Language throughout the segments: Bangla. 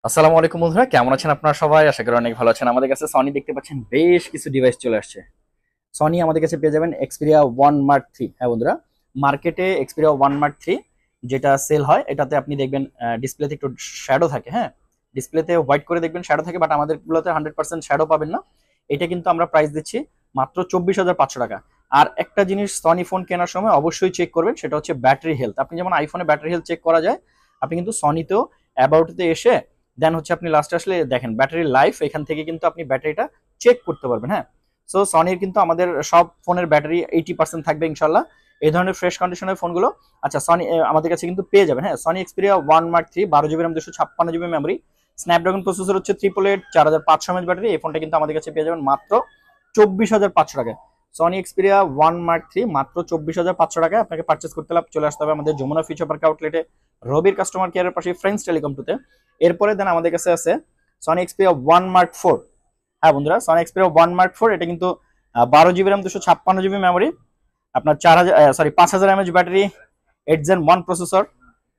আসসালামু আলাইকুম বন্ধুরা, কেমন আছেন আপনারা সবাই? আশা করি অনেক ভালো আছেন। আমাদের কাছে সনি দেখতে পাচ্ছেন বেশ কিছু ডিভাইস চলে আসছে। সনি আমাদের কাছে পেয়ে যাবেন এক্সপিরিয়া ওয়ান মার্ক থ্রি। হ্যাঁ বন্ধুরা, মার্কেটে এক্সপিরিয়া ওয়ান মার্ক থ্রি যেটা সেল হয় এটাতে আপনি দেখবেন ডিসপ্লেতে একটু শ্যাডো থাকে। হ্যাঁ, ডিসপ্লেতে হোয়াইট করে দেখবেন শ্যাডো থাকে, বাট আমাদের গুলোতে 100% শ্যাডো পাবেন না। এটা কিন্তু আমরা প্রাইস দিচ্ছি মাত্র 24,500 টাকা। আর একটা জিনিস সনি ফোন কেনার সময় অবশ্যই চেক করবেন, সেটা হচ্ছে ব্যাটারি হেলথ। আপনি যেমন আইফোনে ব্যাটারি হেলথ চেক করা যায়, আপনি কিন্তু সনিতেও অ্যাবাউটতে এসে দেন হচ্ছে আপনি লাস্টে আসলে দেখেন ব্যাটারি লাইফ, এখান থেকে কিন্তু আপনি ব্যাটারিটা চেক করতে পারবেন। হ্যাঁ, সো সনির কিন্তু আমাদের সব ফোনের ব্যাটারি 80% থাকবে ইনশাল্লাহ, এই ধরনের ফ্রেশ কন্ডিশনের ফোনগুলো। আচ্ছা, সনি আমাদের কাছে কিন্তু পেয়ে যাবেন। হ্যাঁ, Sony Xperia one mark three 12 GB RAM 256 GB memory, Snapdragon processor হচ্ছে 888, 4500 mAh ব্যাটারি। এই ফোনটা কিন্তু আমাদের কাছে পেয়ে যাবেন মাত্র 24,500 টাকায়। Sony Xperia one mark three মাত্র 24,500 টাকায় আপনাকে পার্চেস করতে হবে। চলে আসতে হবে আমাদের যমুনা ফিউচার পার্ক আউটলেটে, রবির কাস্টমার কেয়ারের পাশে, ফ্রেন্ডস টেলিকম টুতে। এরপরে দেন আমাদের কাছে আছে Sony Xperia one mark four. হ্যাঁ বন্ধুরা, Sony Xperia one mark four এটা কিন্তু 12 জিবি র্যাম 256 জিবি মেমোরি, আপনার 5,000 mAh ব্যাটারি, 8 Gen 1 প্রসেসর।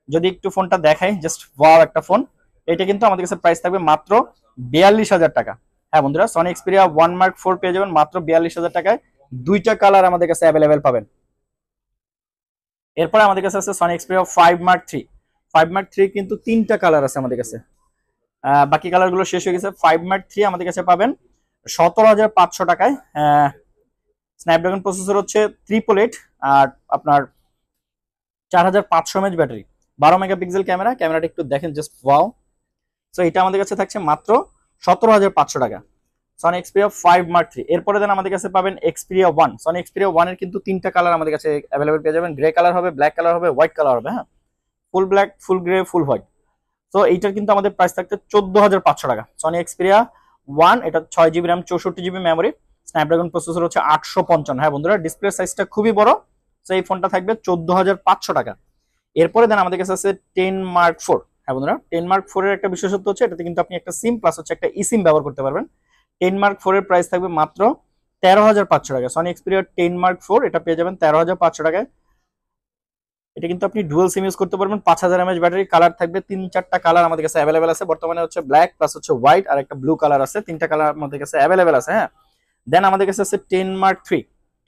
যদি একটু ফোনটা দেখাই, জাস্ট ওয়াও একটা ফোন। এটা কিন্তু আমাদের কাছে প্রাইস থাকবে মাত্র 42,000 টাকা। হ্যাঁ বন্ধুরা, Sony Xperia one mark four পেয়ে যাবেন মাত্র 42,000 টাকায়। দুইটা কালার আমাদের কাছে অ্যাভেলেবেল পাবেন। এরপরে আমাদের কাছে আছে Sony Xperia five mark three. Five mark three কিন্তু তিনটা কালার আছে আমাদের কাছে, বাকি কালার গুলো শেষ হয়ে গেছে। ফাইভ মার্ক থ্রি আমাদের কাছে পাবেন 17,500 টাকায়। স্ন্যাপড্রাগন প্রসেসর হচ্ছে 888, আর আপনার 4,500 mAh ব্যাটারি, 12 মেগাপিক্সেল ক্যামেরা। ক্যামেরাটা একটু দেখেন, জাস্ট ওয়াও। সো এটা আমাদের কাছে থাকছে মাত্র 17,500 টাকা, Sony Xperia five mark three. এরপরে দেন আমাদের কাছে পাবেন Xperia one. Sony Xperia one এর কিন্তু তিনটা কালার আমাদের কাছে অ্যাভেলেবেল পেয়ে যাবেন। গ্রে কালার হবে, ব্ল্যাক কালার হবে, হোয়াইট কালার হবে। হ্যাঁ, ফুল ব্ল্যাক, ফুল গ্রে, ফুল হোয়াইট। তো এইটার কিন্তু আমাদের প্রাইস থাকছে 14,500 টাকা। সনি এক্সপিরিয়া ওয়ান, এটা 6 GB RAM 64 GB memory, Snapdragon processor হচ্ছে 855। হ্যাঁ বন্ধুরা, ডিসপ্লে সাইজটা খুবই বড়। তো এই ফোনটা থাকবে 14,500 টাকা। এরপরে দেন আমাদের কাছে আছে টেন মার্ক ফোর। হ্যাঁ বন্ধুরা, টেন মার্ক ফোর এর একটা বিশেষত্ব হচ্ছে এটাতে কিন্তু আপনি একটা সিম প্লাস হচ্ছে একটা ই সিম ব্যবহার করতে পারবেন। টেন মার্ক ফোর এর প্রাইস থাকবে মাত্র 13,500 টাকা। Sony Xperia ten mark four এটা পেয়ে যাবেন 13,500 টাকায়। এটা কিন্তু আপনি ডুয়াল সিম ইউজ করতে পারবেন। 5,000 mAh ব্যাটারি, কালার থাকবে 3-4টা কালার আমাদের কাছে অ্যাভেলেবেল আছে বর্তমানে, হচ্ছে ব্ল্যাক প্লাস হচ্ছে হোয়াইট আর একটা ব্লু কালার আছে। তিনটা কালার আমাদের কাছে অ্যাভেলেবেল আছে। হ্যাঁ, দেন আমাদের কাছে আছে ten mark three.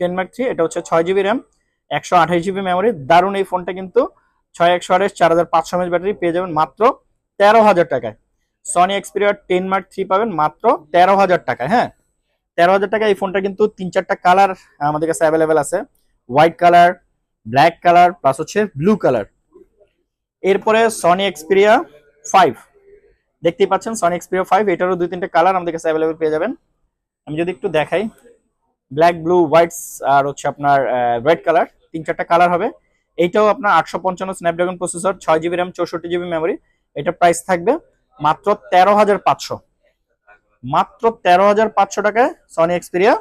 Ten mark three এটা হচ্ছে 6 জিবি র্যাম 128 জিবি মেমোরি। দারুণ এই ফোনটা কিন্তু 6 128 4,500 mAh ব্যাটারি পেয়ে যাবেন মাত্র 13,000 টাকায়। Sony Xperia ten mark three পাবেন মাত্র 13,000 টাকায়। হ্যাঁ, 13,000 টাকায় এই ফোনটা কিন্তু 3-4টা কালার আমাদের কাছে অ্যাভেলেবেল আছে, white colour, black colour plus হচ্ছে ব্লু কালার। এরপরে সনি এক্সপিরিয়া ফাইভ দেখতেই পাচ্ছেন, সনি এক্সপিরিয়া ফাইভ এটারও 2-3টে কালার আমাদের কাছে অ্যাভেলেবেল পেয়ে যাবেন। আমি যদি একটু দেখাই, ব্ল্যাক, ব্লু, হোয়াইটস আর হচ্ছে আপনার রেড কালার, 3-4টা কালার হবে। এইটাও আপনার 855 Snapdragon processor, 6 GB RAM 64 GB memory. এটা প্রাইস থাকবে মাত্র 13,500। মাত্র 13,500 টাকায় Sony Xperia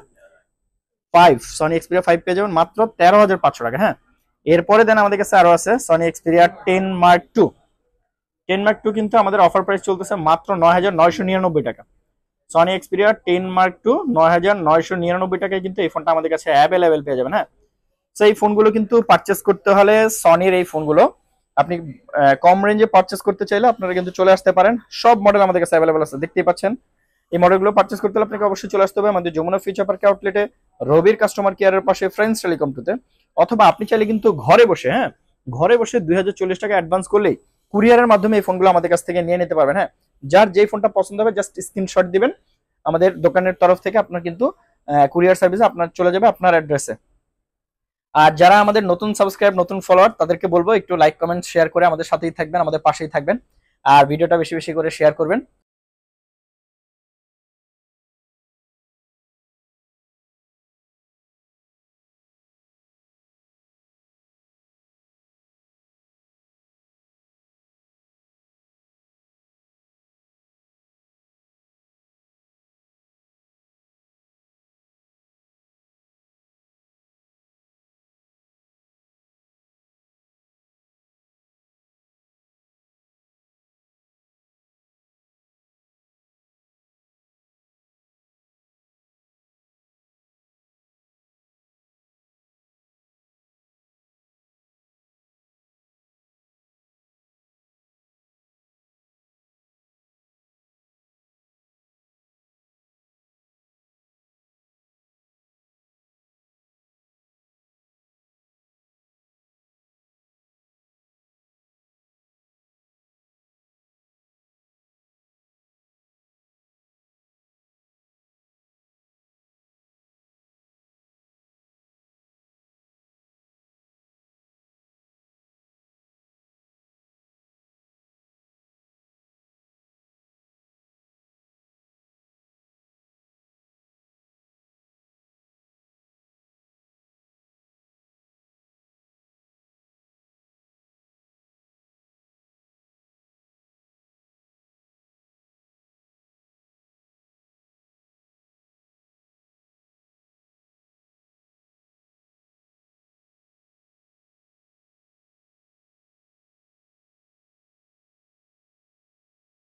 five. Sony Xperia five পেয়ে যাবেন মাত্র 13,500 টাকা। হ্যাঁ, এরপরে দেন আমাদের কাছে আরো আছে Sony Xperia ten mark two. Ten mark two কিন্তু আমাদের অফার প্রাইস চলতেছে মাত্র 9,999 টাকা। Sony Xperia ten mark two 9,999 টাকায় কিন্তু এই ফোনটা আমাদের কাছে অ্যাভেলেবেল পেয়ে যাবেন। হ্যাঁ, তো এই ফোনগুলো কিন্তু পারচেস করতে হলে সনির এই ফোনগুলো আপনি কম রেঞ্জে পারচেস করতে চাইলে আপনারা কিন্তু চলে আসতে পারেন। সব মডেল আমাদের কাছে অ্যাভেলেবেল আছে, দেখতেই পাচ্ছেন। এই মডেলগুলো পারচেস করতে হলে আপনাকে অবশ্যই চলে আসতে হবে আমাদের যমুনা ফিউচার পার্ক আউটলেটে, রবির কাস্টমার কেয়ারের পাশে, ফ্রেন্ডস টেলিকম টুতে। অথবা আপনি চাইলে কিন্তু ঘরে বসে, হ্যাঁ, ঘরে বসে 2,040 টাকা অ্যাডভান্স করলেই কুরিয়ারের মাধ্যমে এই ফোনগুলো আমাদের কাছ থেকে নিয়ে নিতে পারবেন। হ্যাঁ, যার যেই ফোনটা পছন্দ হবে জাস্ট স্ক্রিনশট দিবেন, আমাদের দোকানের তরফ থেকে আপনার কিন্তু কুরিয়ার সার্ভিসে আপনার চলে যাবে আপনার অ্যাড্রেসে। আর যারা আমাদের নতুন সাবস্ক্রাইব, নতুন ফলোয়ার, তাদেরকে বলবো একটু লাইক, কমেন্ট, শেয়ার করে আমাদের সাথেই থাকবেন, আমাদের পাশেই থাকবেন। আর ভিডিওটা বেশি বেশি করে শেয়ার করবেন।